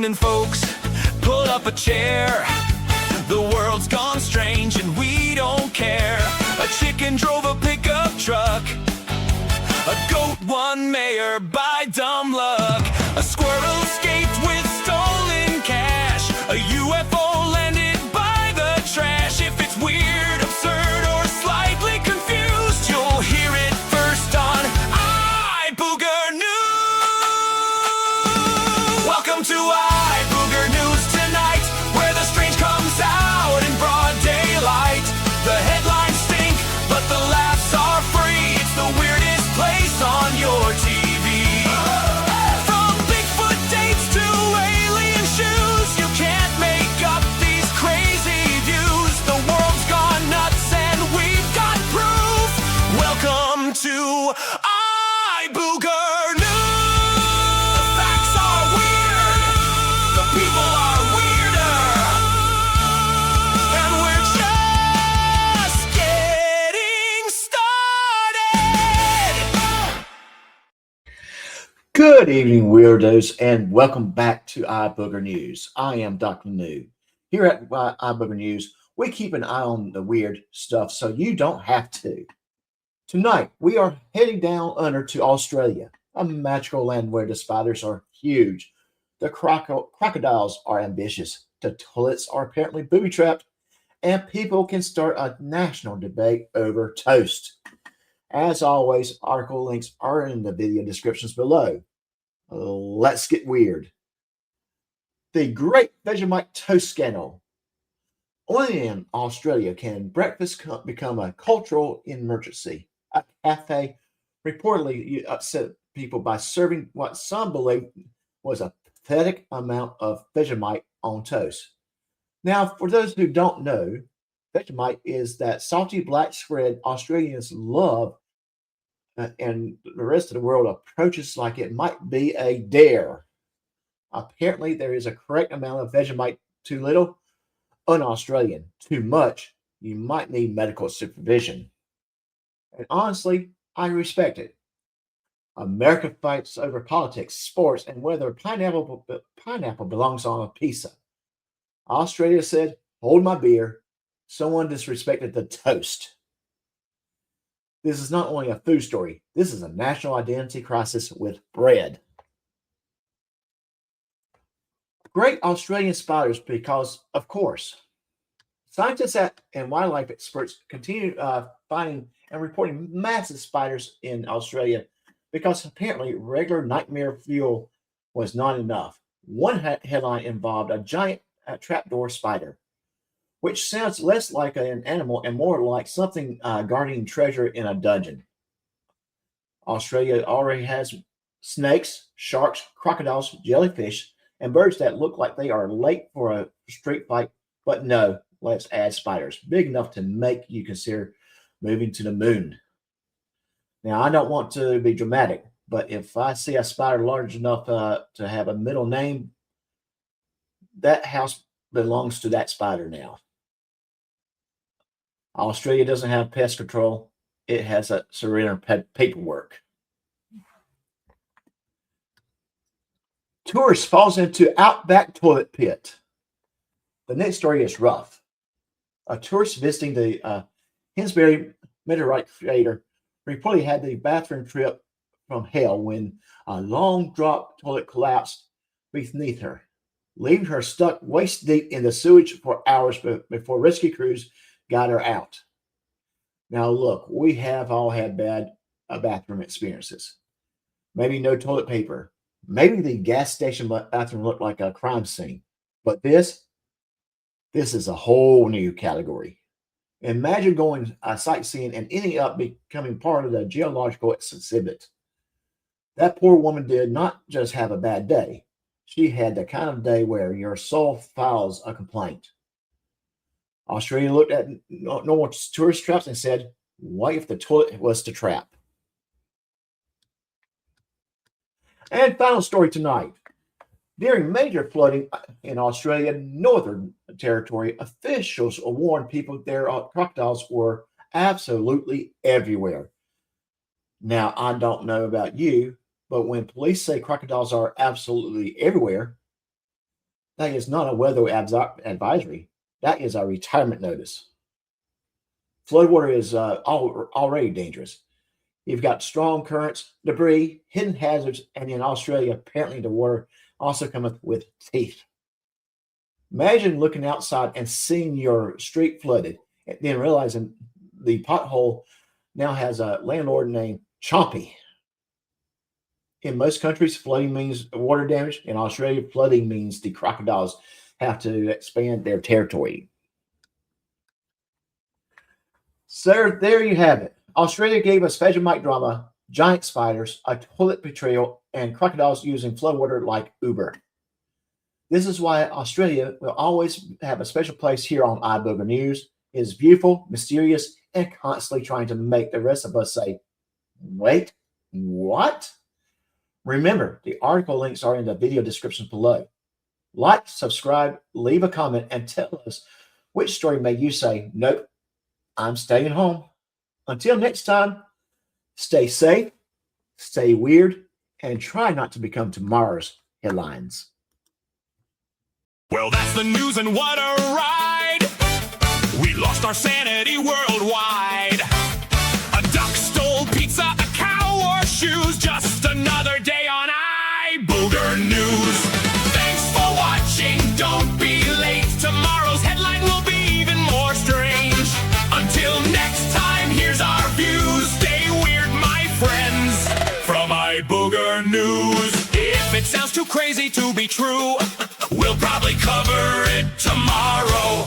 evening, folks. Pull up a chair. The world's gone strange and we don't care. A chicken drove a pickup truck. A goat won mayor by dumb luck. A squirrel escaped with stolen cash. A UFO landed by the trash. If it's weird, absurd, or slightly confused, you'll hear it first on iBooger News. Welcome to iBooger News tonight, where the strange comes out in broad daylight. The headlines stink, but the laughs are free. It's the weirdest place on your TV. From Bigfoot dates to alien shoes, you can't make up these crazy views. The world's gone nuts and we've got proof. Welcome to iBooger News. The facts are weird. The people are weirder. And we're just getting started. Good evening, weirdos, and welcome back to iBooger News. I am Dr. New. Here at iBooger News, we keep an eye on the weird stuff so you don't have to. Tonight, we are heading down under to Australia, a magical land where the spiders are huge, the crocodiles are ambitious, the toilets are apparently booby-trapped, and people can start a national debate over toast. As always, article links are in the video descriptions below. Let's get weird. The Great Vegemite Toast Scandal. Only in Australia can breakfast become a cultural emergency. A cafe reportedly upset people by serving what some believe was a pathetic amount of Vegemite on toast. Now, for those who don't know, Vegemite is that salty black spread Australians love, and the rest of the world approaches like it might be a dare. Apparently, there is a correct amount of Vegemite. Too little, un-Australian. Too much, you might need medical supervision. And honestly, I respect it. America fights over politics, sports, and whether pineapple belongs on a pizza. Australia said, "Hold my beer." Someone disrespected the toast. This is not only a food story, this is a national identity crisis with bread. Great Australian spiders because, of course, scientists and wildlife experts continue finding and reporting massive spiders in Australia because apparently regular nightmare fuel was not enough. One headline involved a giant trapdoor spider, which sounds less like an animal and more like something guarding treasure in a dungeon. Australia already has snakes, sharks, crocodiles, jellyfish, and birds that look like they are late for a street fight, but no, let's add spiders, big enough to make you consider moving to the moon. Now, I don't want to be dramatic, but if I see a spider large enough to have a middle name, that house belongs to that spider now. Australia doesn't have pest control. It has a surrender paperwork. Tourist falls into outback toilet pit. The next story is rough. A tourist visiting the Hinsbury meteorite crater reportedly had the bathroom trip from hell when a long drop toilet collapsed beneath her, leaving her stuck waist deep in the sewage for hours before rescue crews got her out. Now, look, we have all had bad bathroom experiences. Maybe no toilet paper. Maybe the gas station bathroom looked like a crime scene. But this is a whole new category. Imagine going sightseeing and ending up becoming part of the geological exhibit. That poor woman did not just have a bad day. She had the kind of day where your soul files a complaint. Australia looked at normal tourist traps and said, what if the toilet was the trap? And final story tonight. During major flooding in Australia Northern Territory, officials warned people their crocodiles were absolutely everywhere. Now, I don't know about you, but when police say crocodiles are absolutely everywhere, That is not a advisory. That is a retirement notice. Floodwater is already dangerous. You've got strong currents, debris, hidden hazards, and in Australia, apparently the water also cometh with teeth. Imagine looking outside and seeing your street flooded, and then realizing the pothole now has a landlord named Chompy. In most countries, flooding means water damage. In Australia, flooding means the crocodiles have to expand their territory. So there you have it. Australia gave us Vegemite drama, giant spiders, a toilet betrayal, and crocodiles using floodwater like Uber. This is why Australia will always have a special place here on iBooger News. It is beautiful, mysterious, and constantly trying to make the rest of us say, wait, what? Remember, the article links are in the video description below. Like, subscribe, leave a comment, and tell us which story made you say, nope, I'm staying home. Until next time, stay safe, stay weird, and try not to become tomorrow's headlines. Well, that's the news, and what a ride! We lost our sanity worldwide. A duck stole pizza, a cow wore shoes. Just another day on iBooger News. Thanks for watching. Don't be late. Tomorrow's headline will be even more strange. Until next time, here's our views. Stay weird, my friends, from iBooger News. If it sounds too crazy to be true, we'll probably cover it tomorrow.